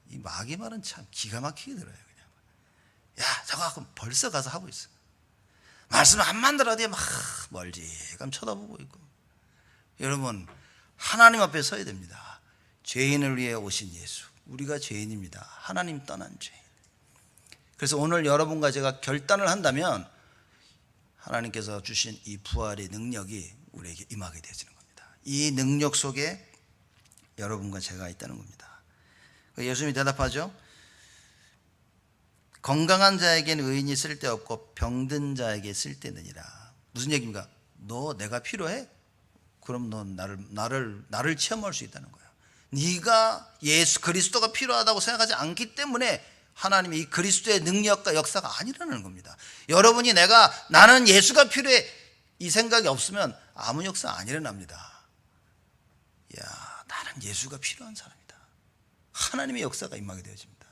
이 마귀 말은 참 기가 막히게 들어요. 그냥 야 저거 갖고 벌써 가서 하고 있어. 말씀을 안 만들어도 막 멀지감 쳐다보고 있고. 여러분 하나님 앞에 서야 됩니다. 죄인을 위해 오신 예수, 우리가 죄인입니다. 하나님 떠난 죄인. 그래서 오늘 여러분과 제가 결단을 한다면 하나님께서 주신 이 부활의 능력이 우리에게 임하게 되어지는 겁니다. 이 능력 속에 여러분과 제가 있다는 겁니다. 예수님이 대답하죠. 건강한 자에게는 의인이 쓸데없고 병든 자에게 쓸데느니라. 무슨 얘기입니까? 너 내가 필요해? 그럼 너 나를 체험할 수 있다는 거예요. 네가 예수 그리스도가 필요하다고 생각하지 않기 때문에 하나님이 이 그리스도의 능력과 역사가 아니라는 겁니다. 여러분이 나는 예수가 필요해 이 생각이 없으면 아무 역사 안 일어납니다. 야, 나는 예수가 필요한 사람이다. 하나님의 역사가 임하게 되어집니다.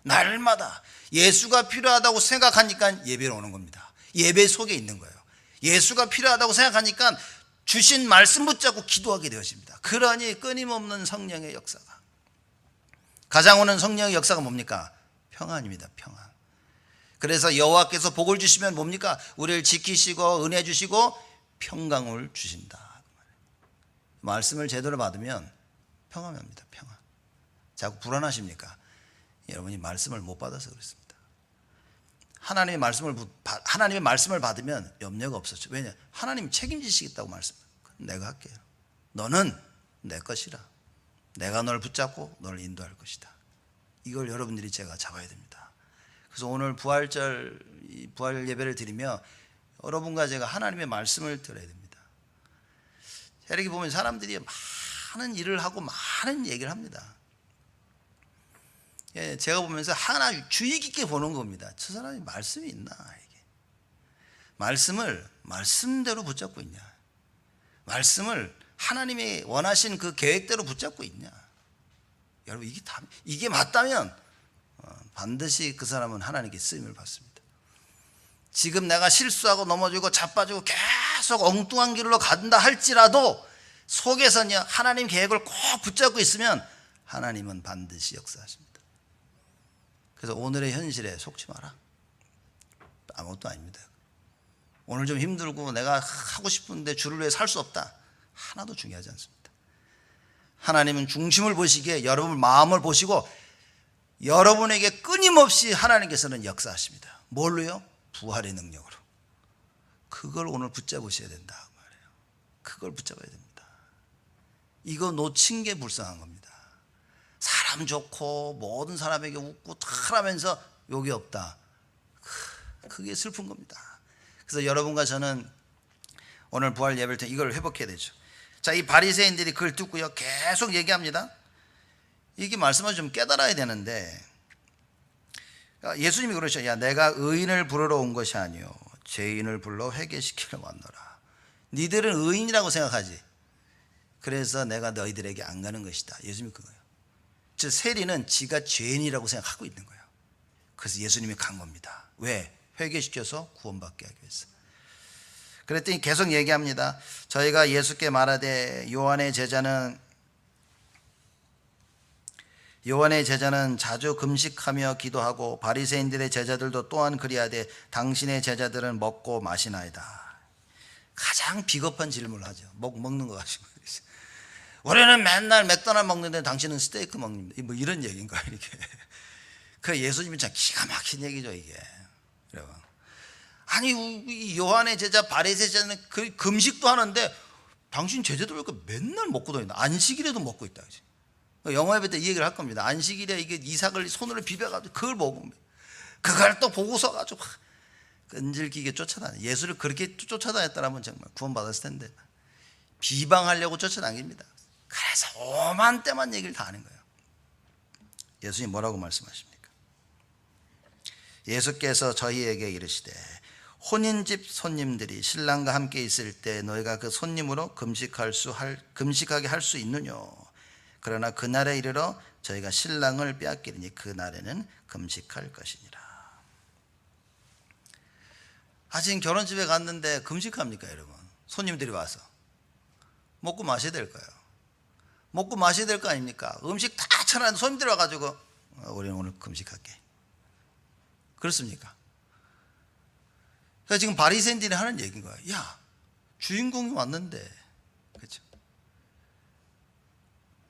날마다 예수가 필요하다고 생각하니까 예배로 오는 겁니다. 예배 속에 있는 거예요. 예수가 필요하다고 생각하니까 주신 말씀 붙잡고 기도하게 되어집니다. 그러니 끊임없는 성령의 역사가, 가장 오는 성령의 역사가 뭡니까? 평안입니다. 평안. 그래서 여호와께서 복을 주시면 뭡니까? 우리를 지키시고 은혜 주시고 평강을 주신다. 말씀을 제대로 받으면 평안합니다. 평안. 자꾸 불안하십니까? 여러분이 말씀을 못 받아서 그렇습니다. 하나님의 말씀을 받으면 염려가 없었죠. 왜냐? 하나님이 책임지시겠다고 말씀해요. 내가 할게요. 너는 내 것이라. 내가 널 붙잡고 너를 인도할 것이다. 이걸 여러분들이 제가 잡아야 됩니다. 그래서 오늘 부활 예배를 드리며 여러분과 제가 하나님의 말씀을 들어야 됩니다. 이렇게 보면 사람들이 많은 일을 하고 많은 얘기를 합니다. 제가 보면서 하나 주의 깊게 보는 겁니다. 저 사람이 말씀이 있나? 이게. 말씀을 말씀대로 붙잡고 있냐? 말씀을 하나님이 원하신 그 계획대로 붙잡고 있냐? 여러분 이게 맞다면 반드시 그 사람은 하나님께 쓰임을 받습니다. 지금 내가 실수하고 넘어지고 자빠지고 계속 엉뚱한 길로 간다 할지라도 속에서는 하나님 계획을 꼭 붙잡고 있으면 하나님은 반드시 역사하십니다. 그래서 오늘의 현실에 속지 마라. 아무것도 아닙니다. 오늘 좀 힘들고 내가 하고 싶은데 주를 위해 살 수 없다. 하나도 중요하지 않습니다. 하나님은 중심을 보시기에 여러분 마음을 보시고 여러분에게 끊임없이 하나님께서는 역사하십니다. 뭘로요? 부활의 능력으로. 그걸 오늘 붙잡으셔야 된다 말이에요. 그걸 붙잡아야 됩니다. 이거 놓친 게 불쌍한 겁니다. 사람 좋고 모든 사람에게 웃고 다 하면서 욕이 없다. 그게 슬픈 겁니다. 그래서 여러분과 저는 오늘 부활 예배를 통해 이걸 회복해야 되죠. 자, 이 바리새인들이 그걸 듣고요 계속 얘기합니다. 이게 말씀을 좀 깨달아야 되는데, 예수님이 그러셔. 야, 내가 의인을 부르러 온 것이 아니요 죄인을 불러 회개시키러 왔노라. 니들은 의인이라고 생각하지. 그래서 내가 너희들에게 안 가는 것이다. 예수님이 그거예요. 즉 세리는 지가 죄인이라고 생각하고 있는 거예요. 그래서 예수님이 간 겁니다. 왜? 회개시켜서 구원받게 하기 위해서. 그랬더니 계속 얘기합니다. 저희가 예수께 말하되 요한의 제자는 자주 금식하며 기도하고 바리새인들의 제자들도 또한 그리하되 당신의 제자들은 먹고 마시나이다. 가장 비겁한 질문을 하죠. 먹는 거 가지고. 우리는 맨날 맥도날드 먹는데 당신은 스테이크 먹는다. 뭐 이런 얘기인가 이렇게. 그 예수님이 참 기가 막힌 얘기죠 이게. 여러분. 아니 이 요한의 제자 바리새인 제자는 그 금식도 하는데 당신 제자들 왜 이렇게 맨날 먹고 다닌다. 안식일에도 먹고 있다. 영어 예배 때 이 얘기를 할 겁니다. 안식일에 이게 이삭을 손으로 비벼가지고 그걸 먹으면 그걸 또 보고서 가지고 끈질기게 쫓아다니. 예수를 그렇게 쫓아다녔다면 정말 구원받았을 텐데 비방하려고 쫓아다닙니다. 그래서 오만 때만 얘기를 다 하는 거예요. 예수님 뭐라고 말씀하십니까? 예수께서 저희에게 이르시되 혼인집 손님들이 신랑과 함께 있을 때 너희가 그 손님으로 금식하게 할 수 있느냐? 그러나 그날에 이르러 저희가 신랑을 빼앗기리니 그날에는 금식할 것이니라. 지금 결혼집에 갔는데 금식합니까 여러분? 손님들이 와서 먹고 마셔야 될 거예요. 먹고 마셔야 될 거 아닙니까? 음식 다 쳐놨는데 손님들이 와가지고 우리는 오늘 금식할게. 그렇습니까? 그러니까 지금 바리새인들이 하는 얘기인 거예요. 야, 주인공이 왔는데, 그렇죠?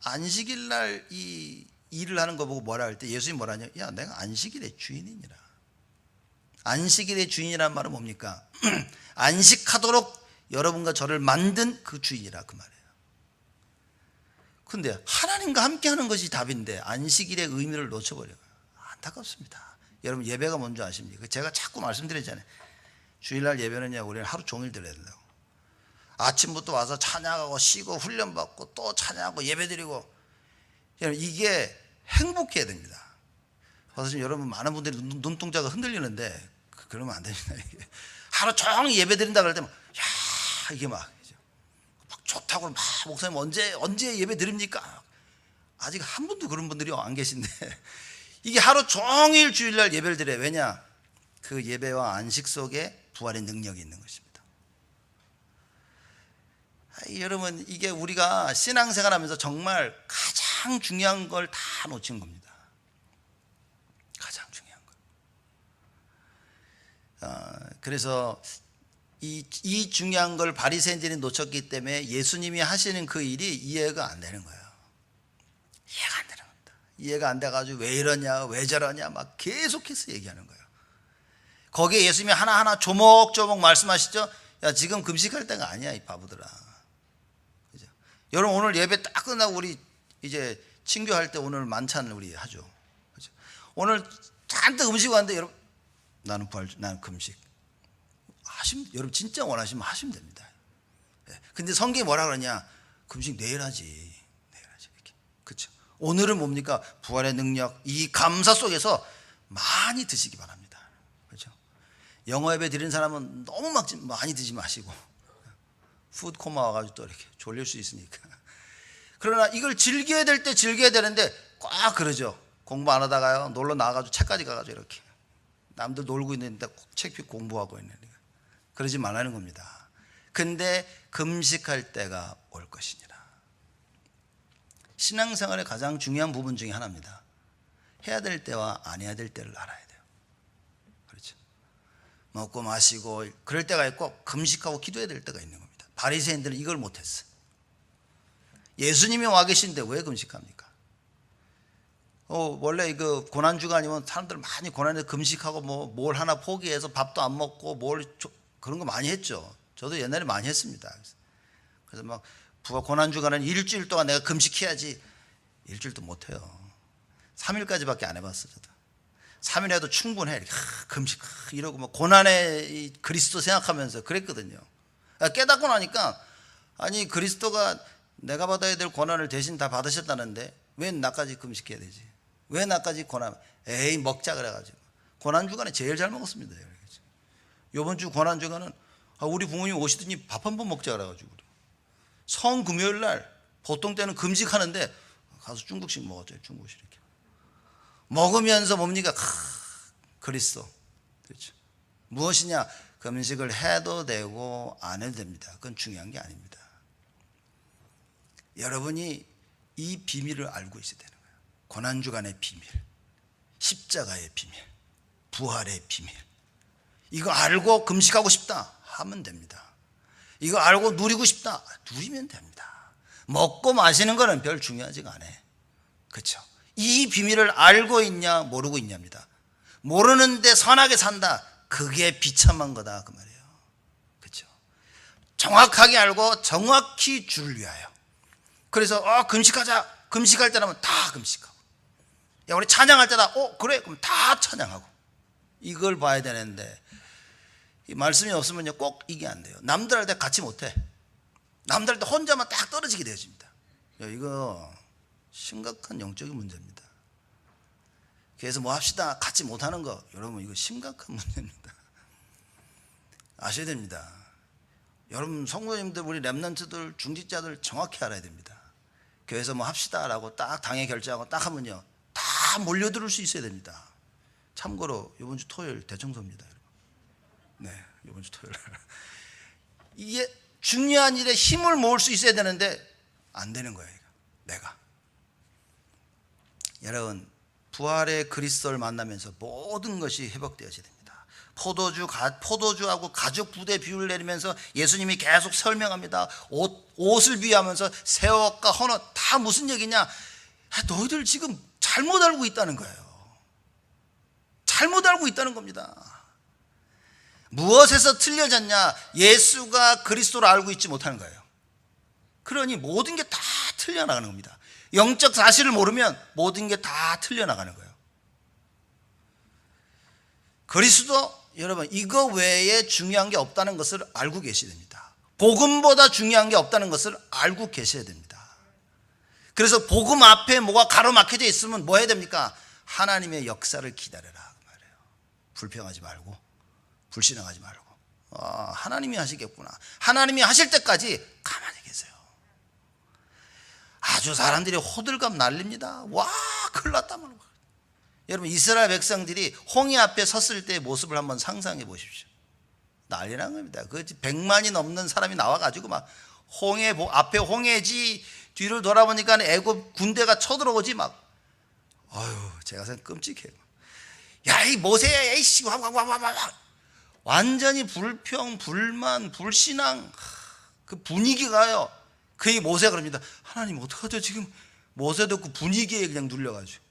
안식일 날 이 일을 하는 거 보고 뭐라 할 때 예수님이 뭐라 하냐? 야, 내가 안식일의 주인이니라. 안식일의 주인이란 말은 뭡니까? 안식하도록 여러분과 저를 만든 그 주인이라 그 말이에요. 근데 하나님과 함께 하는 것이 답인데 안식일의 의미를 놓쳐버려요. 안타깝습니다. 여러분 예배가 뭔지 아십니까? 제가 자꾸 말씀드렸잖아요. 주일날 예배는요, 우리는 하루 종일 드려야 된다고. 아침부터 와서 찬양하고 쉬고 훈련받고 또 찬양하고 예배드리고, 이게 행복해야 됩니다. 그래서 지금 여러분 많은 분들이 눈동자가 흔들리는데 그러면 안 됩니다. 하루 종일 예배드린다 그럴 때면 야 이게 막 좋다고 막 목사님 언제 예배 드립니까? 아직 한 분도 그런 분들이 안 계신데 이게 하루 종일 주일날 예배를 드려요. 왜냐? 그 예배와 안식 속에 부활의 능력이 있는 것입니다. 여러분 이게 우리가 신앙생활하면서 정말 가장 중요한 걸 다 놓친 겁니다. 가장 중요한 걸. 그래서 이 중요한 걸 바리새인들이 놓쳤기 때문에 예수님이 하시는 그 일이 이해가 안 되는 거예요. 이해가 안 되는 겁니다. 이해가 안 돼가지고 왜 이러냐 왜 저러냐 막 계속해서 얘기하는 거예요. 거기에 예수님이 하나하나 조목조목 말씀하시죠. 야 지금 금식할 때가 아니야 이 바보들아. 그죠? 여러분 오늘 예배 딱 끝나고 우리 이제 친교할 때 오늘 만찬 우리 하죠. 그죠? 오늘 잔뜩 음식 왔는데 여러분 나는 금식. 여러분 진짜 원하시면 하시면 됩니다. 근데 성경이 뭐라 그러냐? 금식 내일 하지. 이렇게. 그렇죠? 오늘은 뭡니까? 부활의 능력, 이 감사 속에서 많이 드시기 바랍니다. 그렇죠? 영어 예배 드리는 사람은 너무 많이 드지 마시고 푸드코마 와가지고 또 이렇게 졸릴 수 있으니까. 그러나 이걸 즐겨야 될 때 즐겨야 되는데 꽉 그러죠. 공부 안 하다가요 놀러 나가가지고 책까지 가가지고 이렇게 남들 놀고 있는데 책 펴고 공부하고 있는. 그러지 말라는 겁니다. 근데 금식할 때가 올 것이니라. 신앙생활의 가장 중요한 부분 중에 하나입니다. 해야 될 때와 안 해야 될 때를 알아야 돼요. 그렇죠? 먹고 마시고 그럴 때가 있고 금식하고 기도해야 될 때가 있는 겁니다. 바리새인들은 이걸 못했어요. 예수님이 와 계신데 왜 금식합니까? 원래 그 고난주가 아니면 사람들 많이 고난에 금식하고 뭘 하나 포기해서 밥도 안 먹고 그런 거 많이 했죠. 저도 옛날에 많이 했습니다. 그래서 막 고난주간은 일주일 동안 내가 금식해야지. 일주일도 못해요. 3일까지밖에 안 해봤어 저도. 3일에도 충분해. 이렇게 금식 이러고 뭐 고난의 이 그리스도 생각하면서 그랬거든요. 깨닫고 나니까 아니 그리스도가 내가 받아야 될 고난을 대신 다 받으셨다는데 왜 나까지 금식해야 되지? 왜 나까지 고난? 에이 먹자 그래가지고 고난 주간에 제일 잘 먹었습니다. 이번 주 고난 주간은 우리 부모님 오시더니 밥 한 번 먹자 그래가지고 성 금요일 날 보통 때는 금식하는데 가서 중국식 먹었죠. 중국식 이렇게 먹으면서 뭡니까? 그리스도. 그렇죠. 무엇이냐? 금식을 해도 되고 안 해도 됩니다. 그건 중요한 게 아닙니다. 여러분이 이 비밀을 알고 있어야 되는 거예요. 고난주간의 비밀, 십자가의 비밀, 부활의 비밀. 이거 알고 금식하고 싶다 하면 됩니다. 이거 알고 누리고 싶다 누리면 됩니다. 먹고 마시는 거는 별 중요하지가 않아요. 그렇죠? 이 비밀을 알고 있냐 모르고 있냐입니다. 모르는데 선하게 산다, 그게 비참한 거다 그 말이에요. 그렇죠? 정확하게 알고 정확히 주를 위하여. 그래서 금식하자. 금식할 때라면 다 금식하고, 야 우리 찬양할 때다. 그래 그럼 다 찬양하고. 이걸 봐야 되는데 이 말씀이 없으면요 꼭 이게 안 돼요. 남들 할 때 같이 못해. 남들 할 때 혼자만 딱 떨어지게 되어집니다. 이거 심각한 영적인 문제입니다. 그래서 뭐 합시다 같이 못하는 거, 여러분 이거 심각한 문제입니다. 아셔야 됩니다. 여러분 성도님들, 우리 렘넌트들, 중직자들 정확히 알아야 됩니다. 교회에서 뭐 합시다 라고 딱 당회 결정하고 딱 하면요 다 몰려들 수 있어야 됩니다. 참고로 이번 주 토요일 대청소입니다. 네, 이번 주 토요일. 이게 중요한 일에 힘을 모을 수 있어야 되는데 안 되는 거예요. 내가. 여러분 부활의 그리스도를 만나면서 모든 것이 회복되어져야 됩니다. 포도주하고 가죽 부대 비유를 내리면서 예수님이 계속 설명합니다. 옷을 비유하면서 새옷과 헌옷 다 무슨 얘기냐? 너희들 지금 잘못 알고 있다는 거예요. 잘못 알고 있다는 겁니다. 무엇에서 틀려졌냐? 예수가 그리스도를 알고 있지 못하는 거예요. 그러니 모든 게 다 틀려나가는 겁니다. 영적 사실을 모르면 모든 게 다 틀려나가는 거예요. 그리스도, 여러분 이거 외에 중요한 게 없다는 것을 알고 계셔야 됩니다. 복음보다 중요한 게 없다는 것을 알고 계셔야 됩니다. 그래서 복음 앞에 뭐가 가로막혀져 있으면 뭐 해야 됩니까? 하나님의 역사를 기다려라 그 말이에요. 불평하지 말고 불신앙하지 말고 하나님이 하시겠구나. 하나님이 하실 때까지 가만히 계세요. 아주 사람들이 호들갑 날립니다. 와 큰일 났다 말고. 여러분 이스라엘 백성들이 홍해 앞에 섰을 때의 모습을 한번 상상해 보십시오. 난리 난 겁니다. 그 100만이 넘는 사람이 나와가지고 막 홍해 앞에 홍해지, 뒤를 돌아보니까 애굽 군대가 쳐들어오지 막. 아유 제가 생각 끔찍해요. 야 이 모세야 이씨 와 완전히 불평, 불만, 불신앙 그 분위기가요. 그 얘기 모세가 그럽니다. 하나님 어떡하죠? 지금 모세도 그 분위기에 그냥 눌려가지고.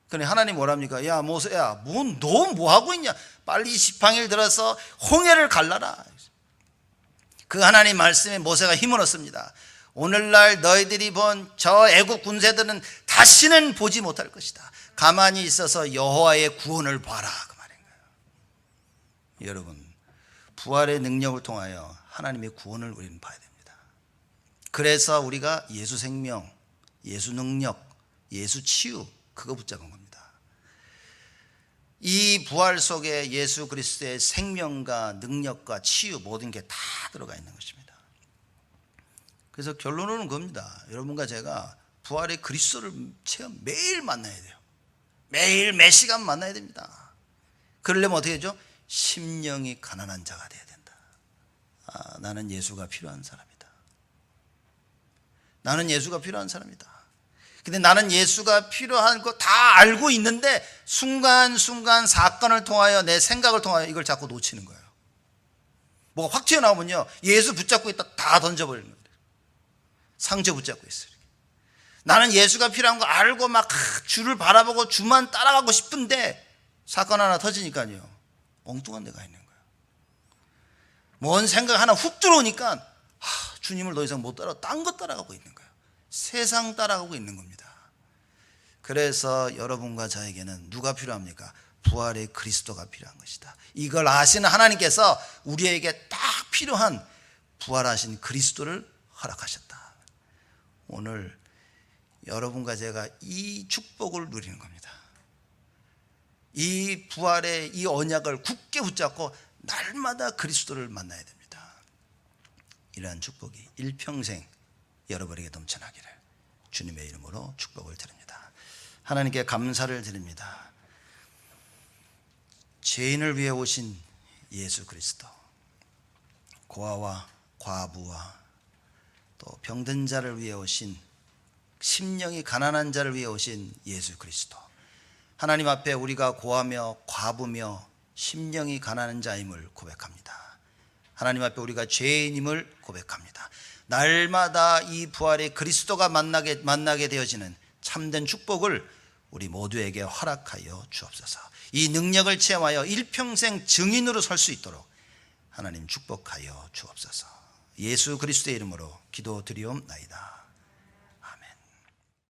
그러니 하나님 뭐랍니까? 야 모세야 너 뭐 하고 있냐? 빨리 지팡이를 들어서 홍해를 갈라라. 그 하나님 말씀에 모세가 힘을 얻습니다. 오늘날 너희들이 본 저 애국 군세들은 다시는 보지 못할 것이다. 가만히 있어서 여호와의 구원을 봐라 그 말인 거예요. 여러분 부활의 능력을 통하여 하나님의 구원을 우리는 봐야 됩니다. 그래서 우리가 예수 생명, 예수 능력, 예수 치유 그거 붙잡은 겁니다. 이 부활 속에 예수 그리스도의 생명과 능력과 치유 모든 게 다 들어가 있는 것입니다. 그래서 결론은 그겁니다. 여러분과 제가 부활의 그리스도를 매일 만나야 돼요. 매일 매 시간 만나야 됩니다. 그러려면 어떻게 하죠? 심령이 가난한 자가 돼야 된다. 나는 예수가 필요한 사람이다. 나는 예수가 필요한 사람이다. 근데 나는 예수가 필요한 거 다 알고 있는데 순간순간 사건을 통하여 내 생각을 통하여 이걸 자꾸 놓치는 거예요. 뭐가 확 튀어나오면요 예수 붙잡고 있다 다 던져버리는 거예요. 상처 붙잡고 있어요. 나는 예수가 필요한 거 알고 막 주를 바라보고 주만 따라가고 싶은데 사건 하나 터지니까요 엉뚱한 데가 있는 거예요. 뭔 생각 하나 훅 들어오니까 주님을 더 이상 못 따라 딴 거 따라가고 있는 거예요. 세상 따라가고 있는 겁니다. 그래서 여러분과 저에게는 누가 필요합니까? 부활의 그리스도가 필요한 것이다. 이걸 아시는 하나님께서 우리에게 딱 필요한 부활하신 그리스도를 허락하셨다. 오늘 여러분과 제가 이 축복을 누리는 겁니다. 이 부활의 이 언약을 굳게 붙잡고 날마다 그리스도를 만나야 됩니다. 이러한 축복이 일평생 여러분에게 넘쳐나기를 주님의 이름으로 축복을 드립니다. 하나님께 감사를 드립니다. 죄인을 위해 오신 예수 그리스도, 고아와 과부와 또 병든 자를 위해 오신, 심령이 가난한 자를 위해 오신 예수 그리스도, 하나님 앞에 우리가 고하며 과부며 심령이 가난한 자임을 고백합니다. 하나님 앞에 우리가 죄인임을 고백합니다. 날마다 이 부활의 그리스도가 만나게 되어지는 참된 축복을 우리 모두에게 허락하여 주옵소서. 이 능력을 체험하여 일평생 증인으로 설 수 있도록 하나님 축복하여 주옵소서. 예수 그리스도의 이름으로 기도드리옵나이다.